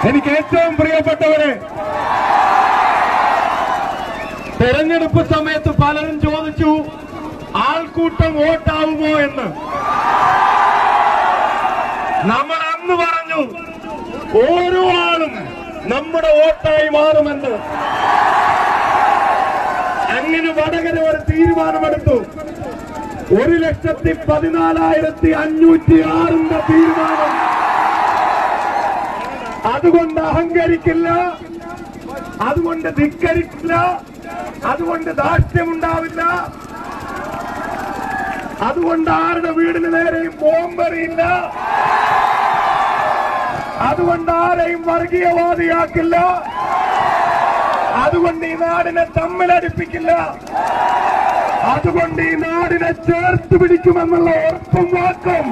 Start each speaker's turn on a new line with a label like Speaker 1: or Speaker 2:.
Speaker 1: എനിക്ക് ഏറ്റവും പ്രിയപ്പെട്ടവരെ, തെരഞ്ഞെടുപ്പ് സമയത്ത് പലരും ചോദിച്ചു ആൾക്കൂട്ടം വോട്ടാവുമോ എന്ന്. നമ്മൾ അന്ന് പറഞ്ഞു ഓരോ ആളും നമ്മുടെ വോട്ടായി മാറുമെന്ന്. അങ്ങനെ വടകര ഒരു തീരുമാനമെടുത്തു. 1,14,506 തീരുമാനം. അതുകൊണ്ട് അഹങ്കരിക്കില്ല, അതുകൊണ്ട് ധിക്കരിക്കില്ല, അതുകൊണ്ട് ധാർഷ്ട്യമുണ്ടാവില്ല, അതുകൊണ്ട് ആരുടെ വീടിന് നേരെയും ബോംബെറിയില്ല, അതുകൊണ്ട് ആരെയും വർഗീയവാദിയാക്കില്ല, അതുകൊണ്ട് ഈ നാടിനെ തമ്മിലടിപ്പിക്കില്ല, അതുകൊണ്ട് ഈ നാടിനെ ചേർത്ത് പിടിക്കുമെന്നുള്ള ഉറപ്പും വാക്കും